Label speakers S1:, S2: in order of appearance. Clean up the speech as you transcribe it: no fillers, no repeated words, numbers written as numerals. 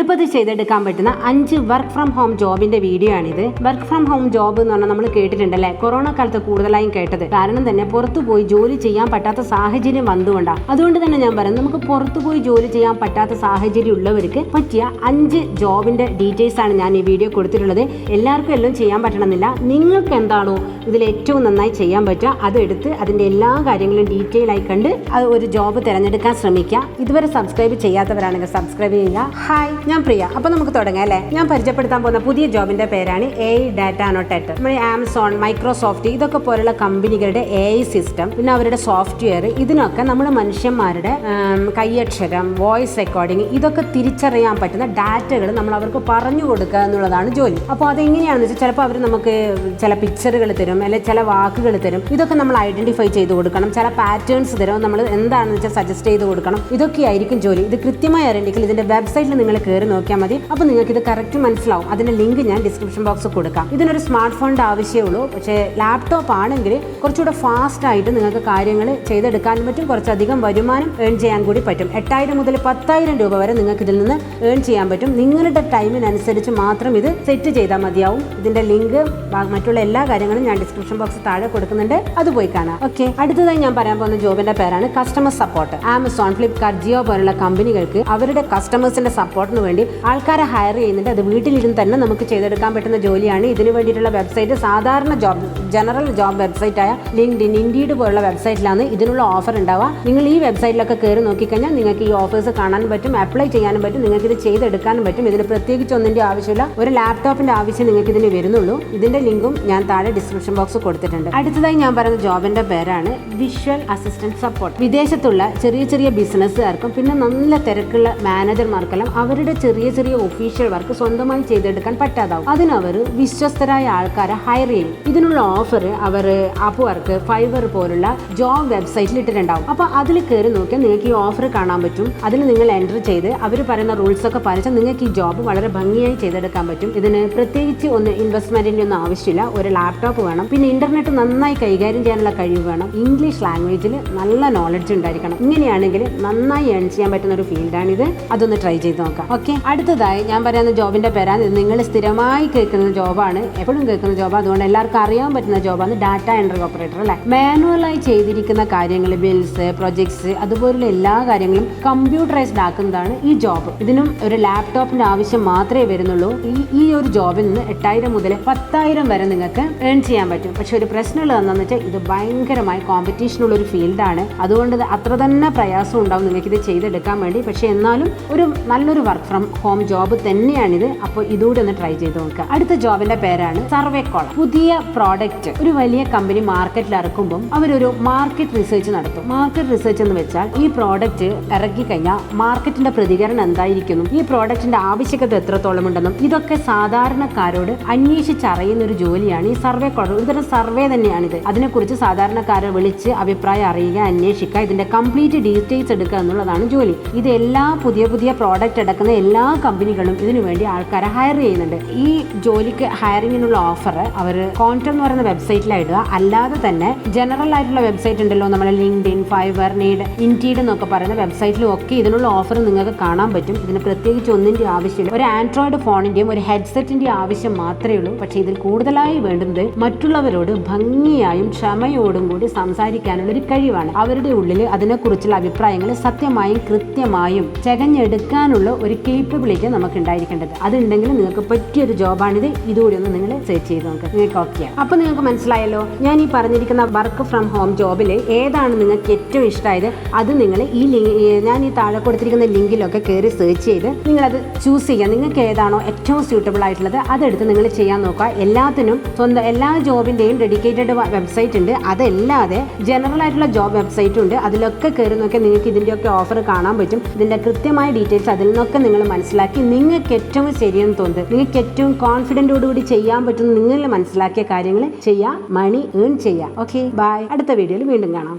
S1: എളുപ്പത്തിൽ ചെയ്തെടുക്കാൻ പറ്റുന്ന 5 വർക്ക് ഫ്രം ഹോം ജോബിന്റെ വീഡിയോ ആണിത്. വർക്ക് ഫ്രം ഹോം ജോബ് എന്ന് പറഞ്ഞാൽ നമ്മൾ കേട്ടിട്ടുണ്ടല്ലേ, കൊറോണ കാലത്ത് കൂടുതലായും കേട്ടത്. കാരണം തന്നെ പുറത്തു പോയി ജോലി ചെയ്യാൻ പറ്റാത്ത സാഹചര്യം വന്നുകൊണ്ടാണ്. അതുകൊണ്ട് തന്നെ ഞാൻ പറയുന്നത്, നമുക്ക് പുറത്തു പോയി ജോലി ചെയ്യാൻ പറ്റാത്ത സാഹചര്യം ഉള്ളവർക്ക് പറ്റിയ 5 ജോബിന്റെ ഡീറ്റെയിൽസ് ആണ് ഞാൻ ഈ വീഡിയോ കൊടുത്തിട്ടുള്ളത്. എല്ലാവർക്കും എല്ലാം ചെയ്യാൻ പറ്റണമെന്നില്ല. നിങ്ങൾക്ക് എന്താണോ ഇതിൽ ഏറ്റവും നന്നായി ചെയ്യാൻ പറ്റുക അതെടുത്ത് അതിന്റെ എല്ലാ കാര്യങ്ങളും ഡീറ്റെയിൽ ആയി കണ്ട് അത് ഒരു ജോബ് തിരഞ്ഞെടുക്കാൻ ശ്രമിക്കുക. ഇതുവരെ സബ്സ്ക്രൈബ് ചെയ്യാത്തവരാണെങ്കിൽ സബ്സ്ക്രൈബ് ചെയ്യുക. ഹായ്, ഞാൻ പ്രിയ. അപ്പോൾ നമുക്ക് തുടങ്ങാം അല്ലേ. ഞാൻ പരിചയപ്പെടുത്താൻ പോകുന്ന പുതിയ ജോബിന്റെ പേരാണ് AI ഡാറ്റ അനോട്ടേറ്റർ. നമ്മുടെ ആമസോൺ, മൈക്രോസോഫ്റ്റ് ഇതൊക്കെ പോലുള്ള കമ്പനികളുടെ AI സിസ്റ്റം, പിന്നെ അവരുടെ സോഫ്റ്റ്വെയർ, ഇതിനൊക്കെ നമ്മൾ മനുഷ്യന്മാരുടെ കൈയക്ഷരം, വോയിസ് റെക്കോർഡിംഗ് ഇതൊക്കെ തിരിച്ചറിയാൻ പറ്റുന്ന ഡാറ്റകൾ നമ്മൾ അവർക്ക് പറഞ്ഞു കൊടുക്കുക എന്നുള്ളതാണ് ജോലി. അപ്പോൾ അതെങ്ങനെയാണെന്ന് വെച്ചാൽ ചിലപ്പോൾ അവർ നമുക്ക് ചില പിക്ചറുകൾ തരും, അല്ലെങ്കിൽ ചില വാക്കുകൾ തരും. ഇതൊക്കെ നമ്മൾ ഐഡന്റിഫൈ ചെയ്ത് കൊടുക്കണം. ചില പാറ്റേൺസ് തരും, നമ്മൾ എന്താണെന്ന് വെച്ചാൽ സജസ്റ്റ് ചെയ്ത് കൊടുക്കണം. ഇതൊക്കെയായിരിക്കും ജോലി. ഇത് കൃത്യമായി അറിയണമെങ്കിൽ ഇതിന്റെ വെബ്സൈറ്റിൽ നിങ്ങൾ കയറി നോക്കിയാൽ മതി. അപ്പോൾ നിങ്ങൾക്ക് ഇത് കറക്റ്റ് മനസ്സിലാവും. അതിന്റെ ലിങ്ക് ഞാൻ ഡിസ്ക്രിപ്ഷൻ ബോക്സിൽ കൊടുക്കാം. ഇതിനൊരു സ്മാർട്ട് ഫോണിന്റെ ആവശ്യമേ ഉള്ളൂ. പക്ഷേ ലാപ്ടോപ്പ് ആണെങ്കിൽ കുറച്ചുകൂടെ ഫാസ്റ്റ് ആയിട്ട് നിങ്ങൾക്ക് കാര്യങ്ങൾ ചെയ്തെടുക്കാനും പറ്റും. കുറച്ചധികം വരുമാനം ഏൺ ചെയ്യാൻ കൂടി പറ്റും. 8,000 മുതൽ 10,000 രൂപ വരെ നിങ്ങൾക്ക് ഇതിൽ നിന്ന് ഏൺ ചെയ്യാൻ പറ്റും. നിങ്ങളുടെ ടൈമിനനുസരിച്ച് മാത്രം ഇത് സെറ്റ് ചെയ്താൽ മതിയാവും. ഇതിന്റെ ലിങ്ക് മറ്റുള്ള എല്ലാ കാര്യങ്ങളും ഞാൻ ഡിസ്ക്രിപ്ഷൻ ബോക്സിൽ താഴെ കൊടുക്കുന്നുണ്ട്. അത് പോയി കാണാം. ഓക്കെ, അടുത്തതായി ഞാൻ പറയാൻ പോകുന്ന ജോബിന്റെ പേരാണ് customer support. Amazon, Flipkart, Jio പോലുള്ള കമ്പനികൾക്ക് അവരുടെ കസ്റ്റമേഴ്സിന്റെ സപ്പോർട്ടിന് വേണ്ടി ആൾക്കാരെ ഹയർ ചെയ്യുന്നുണ്ട്. അത് വീട്ടിലിരുന്ന് തന്നെ നമുക്ക് ചെയ്തെടുക്കാൻ പറ്റുന്ന ജോലിയാണ്. ഇതിനു വേണ്ടിയിട്ടുള്ള വെബ്സൈറ്റ് സാധാരണ ജനറൽ ജോബ് വെബ്സൈറ്റ് ആയ ലിങ്ക്ഡിൻ, ഇൻഡീഡ് പോലുള്ള വെബ്സൈറ്റിലാണ് ഇതിനുള്ള ഓഫർ ഉണ്ടാവുക. നിങ്ങൾ ഈ വെബ്സൈറ്റിലൊക്കെ കയറി നോക്കിക്കഴിഞ്ഞാൽ നിങ്ങൾക്ക് ഈ ഓഫേഴ്സ് കാണാനും പറ്റും, അപ്ലൈ ചെയ്യാനും പറ്റും, നിങ്ങൾക്ക് ഇത് ചെയ്തെടുക്കാനും പറ്റും. ഇതിന് പ്രത്യേകിച്ച് ഒന്നിന്റെ ആവശ്യമില്ല. ഒരു ലാപ്ടോപ്പിന്റെ ആവശ്യം നിങ്ങൾക്ക് ഇതിന് വരുന്നുള്ളൂ. ഇതിന്റെ ലിങ്കും ഞാൻ താഴെ ഡിസ്ക്രിപ്ഷൻ ബോക്സ് കൊടുത്തിട്ടുണ്ട്. അടുത്തതായി ഞാൻ പറയുന്ന ജോബിന്റെ പേരാണ് വിഷ്വൽ അസിസ്റ്റന്റ് സപ്പോർട്ട്. വിദേശത്തുള്ള ചെറിയ ചെറിയ ബിസിനസ്സുകാർക്കും പിന്നെ നല്ല തിരക്കുള്ള മാനേജർമാർക്കെല്ലാം അവരുടെ ചെറിയ ചെറിയ ഒഫീഷ്യൽ വർക്ക് സ്വന്തമായി ചെയ്തെടുക്കാൻ പറ്റാതാവും. അതിനവർ വിശ്വസ്തരായ ആൾക്കാരെ ഹയർ ചെയ്യും. ഇതിനുള്ള ഓഫർ അവർ അപ്വർക്ക്, ഫൈവർ പോലുള്ള ജോബ് വെബ്സൈറ്റിൽ ഇട്ടിട്ടുണ്ടാവും. അപ്പോൾ അതിൽ കയറി നോക്കിയാൽ നിങ്ങൾക്ക് ഈ ഓഫർ കാണാൻ പറ്റും. അതിൽ നിങ്ങൾ എൻ്റർ ചെയ്ത് അവർ പറയുന്ന റൂൾസ് ഒക്കെ പാലിച്ചാൽ നിങ്ങൾക്ക് ഈ ജോബ് വളരെ ഭംഗിയായി ചെയ്തെടുക്കാൻ പറ്റും. ഇതിന് പ്രത്യേകിച്ച് ഇൻവെസ്റ്റ്മെന്റിന്റെ ഒന്നും ആവശ്യമില്ല. ഒരു ലാപ്ടോപ്പ് വേണം, പിന്നെ ഇന്റർനെറ്റ് നന്നായി കൈകാര്യം ചെയ്യാനുള്ള കഴിവ് വേണം, ഇംഗ്ലീഷ് ലാംഗ്വേജിൽ നല്ല നോളജ് ഉണ്ടായിരിക്കണം. ഇങ്ങനെയാണെങ്കിൽ നന്നായി ഏൺ ചെയ്യാൻ പറ്റുന്ന ഒരു ഫീൽഡാണിത്. അതൊന്ന് ട്രൈ ചെയ്ത് നോക്കാം. ഓക്കെ, അടുത്തതായി ഞാൻ പറയുന്ന ജോബിന്റെ പേരാണ്, ഇത് നിങ്ങൾ സ്ഥിരമായി കേൾക്കുന്ന ജോബാണ്, എപ്പോഴും കേൾക്കുന്ന ജോബ്, അതുകൊണ്ട് എല്ലാവർക്കും അറിയാൻ പറ്റുന്ന ജോബാണ് ഡാറ്റ എൻട്രി ഓപ്പറേറ്റർ അല്ലേ. മാനുവലായി ചെയ്തിരിക്കുന്ന കാര്യങ്ങൾ, ബിൽസ്, പ്രൊജക്ട്സ് അതുപോലുള്ള എല്ലാ കാര്യങ്ങളും കമ്പ്യൂട്ടറൈസ്ഡ് ആക്കുന്നതാണ് ഈ ജോബ്. ഇതിനും ഒരു ലാപ്ടോപ്പിന്റെ ആവശ്യം മാത്രമേ വരുന്നുള്ളൂ. ഈ ഒരു ജോബിൽ നിന്ന് 8,000 മുതൽ 10,000 വരെ നിങ്ങൾക്ക് ഏൺ ചെയ്യാൻ പറ്റും. പക്ഷെ ഒരു പ്രശ്നമുള്ളത് എന്താണെന്ന് വെച്ചാൽ ഇത് ഭയങ്കരമായി കോമ്പറ്റീഷനുള്ള ഒരു ഫീൽഡാണ്. അതുകൊണ്ട് അത്ര തന്നെ പ്രയാസം ഉണ്ടാവും നിങ്ങൾക്ക് ഇത് ചെയ്തെടുക്കാൻ വേണ്ടി. പക്ഷെ എന്നാലും ഒരു നല്ലൊരു വർക്ക് ഫ്രം ഹോം ജോബ് തന്നെയാണിത്. അപ്പോൾ ഇതുകൂടെ ഒന്ന് ട്രൈ ചെയ്ത് നോക്കുക. അടുത്ത ജോബിന്റെ പേരാണ് സർവേ കോളർ. പുതിയ പ്രോഡക്റ്റ് ഒരു വലിയ കമ്പനി മാർക്കറ്റിൽ ഇറക്കുമ്പോൾ അവരൊരു മാർക്കറ്റ് റിസർച്ച് നടത്തും. മാർക്കറ്റ് റിസർച്ച് എന്ന് വെച്ചാൽ ഈ പ്രോഡക്റ്റ് ഇറക്കി കഴിഞ്ഞാൽ മാർക്കറ്റിന്റെ പ്രതികരണം എന്തായിരിക്കുന്നു, ഈ പ്രോഡക്റ്റിന്റെ ആവശ്യകത എത്രത്തോളം ഉണ്ടെന്നും ഇതൊക്കെ സാധാരണക്കാരോട് അന്വേഷിച്ചറിയുന്ന ഒരു ജോലിയാണ് ഈ സർവേ കോളർ. ഇതൊരു സർവേ തന്നെയാണിത്. അതിനെക്കുറിച്ച് സാധാരണക്കാരെ വിളിച്ച് അഭിപ്രായം അറിയുക, അന്വേഷിക്കുക, ഇതിന്റെ കംപ്ലീറ്റ് ഡീറ്റെയിൽസ് എടുക്കുക എന്നുള്ളതാണ് ജോലി. ഇത് എല്ലാ പുതിയ പ്രോഡക്റ്റ് എടുക്കുന്ന എല്ലാ കമ്പനികളും ഇതിനു വേണ്ടി ആൾക്കാരെ ഹയർ ചെയ്യുന്നുണ്ട്. ഈ ജോലിക്ക് ഹയറിങ്ങിനുള്ള ഓഫർ അവർ കോൺടാക്ട് എന്ന് പറയുന്ന വെബ്സൈറ്റിലാണ് ഇടുക. അല്ലാതെ തന്നെ ജനറൽ ആയിട്ടുള്ള വെബ്സൈറ്റ് ഉണ്ടല്ലോ, നമ്മളെ ലിങ്ക്ഡിൻ, ഫൈവർ, നീഡ്, ഇൻഡീഡ് എന്നൊക്കെ പറയുന്ന വെബ്സൈറ്റിലും ഒക്കെ ഇതിനുള്ള ഓഫർ നിങ്ങൾക്ക് കാണാൻ പറ്റും. ഇതിന് പ്രത്യേകിച്ച് ഒന്നിന്റെ ആവശ്യമില്ല. ഒരു ആൻഡ്രോയിഡ് ഫോണിന്റെയും ഒരു ഹെഡ്സെറ്റിന്റെ ആവശ്യം മാത്രമേ ഉള്ളൂ. പക്ഷേ ഇതിൽ കൂടുതലായി വേണ്ടുന്നത് മറ്റുള്ളവരോട് ഭംഗിയായും ക്ഷമയോടും കൂടി സംസാരിക്കാനുള്ള ഒരു കഴിവാണ്. അവരുടെ ഉള്ളിൽ അതിനെക്കുറിച്ചുള്ള അഭിപ്രായങ്ങൾ സത്യമായും കൃത്യമായും ചകഞ്ഞെടുക്കാനുള്ള ഒരു കേപ്പബിലിറ്റി നമുക്ക് ഉണ്ടായിരിക്കേണ്ടത്. അതുണ്ടെങ്കിൽ നിങ്ങൾക്ക് പറ്റിയൊരു ജോബാണിത്. ഇതുകൂടി ഒന്ന് നിങ്ങൾ സെർച്ച് ചെയ്ത് നോക്കുക. നിങ്ങൾക്ക് ഓക്കെ. അപ്പൊ നിങ്ങൾക്ക് മനസ്സിലായല്ലോ, ഞാൻ ഈ പറഞ്ഞിരിക്കുന്ന വർക്ക് ഫ്രം ഹോം ജോബിൽ ഏതാണ് നിങ്ങൾക്ക് ഏറ്റവും ഇഷ്ടമായത്. അത് നിങ്ങൾ ഞാൻ ഈ താഴെ കൊടുത്തിരിക്കുന്ന ലിങ്കിലൊക്കെ കയറി സെർച്ച് ചെയ്ത് നിങ്ങളത് ചൂസ് ചെയ്യുക. നിങ്ങൾക്ക് ഏതാണോ ഏറ്റവും സ്യൂട്ടബിൾ ആയിട്ടുള്ളത് അതെടുത്ത് നിങ്ങൾ ചെയ്യാൻ നോക്കുക. എല്ലാത്തിനും എല്ലാ ജോബിന്റെയും ഡെഡിക്കേറ്റഡ് വെബ്സൈറ്റ് ഉണ്ട്. അതല്ലാതെ ജനറൽ ആയിട്ടുള്ള ജോബ് വെബ്സൈറ്റും ഉണ്ട്. അതിലൊക്കെ കയറി നോക്കിയാൽ നിങ്ങൾക്ക് ഇതിൻ്റെയൊക്കെ ഓഫർ കാണാൻ പറ്റും. ഇതിന്റെ കൃത്യമായ ഡീറ്റെയിൽസ് അതിൽ നിന്നൊക്കെ നിങ്ങൾ മനസ്സിലാക്കി നിങ്ങൾക്ക് ഏറ്റവും ശരിയെന്ന് തോന്നുന്നത്, നിങ്ങൾക്ക് ഏറ്റവും കോൺഫിഡൻറ്റോടുകൂടി ചെയ്യാൻ പറ്റുന്ന നിങ്ങൾ മനസ്സിലാക്കിയ കാര്യങ്ങൾ ചെയ്യാം, മണി ഏൺ ചെയ്യാം. Okay, bye. അടുത്ത വീഡിയോയിൽ വീണ്ടും കാണാം.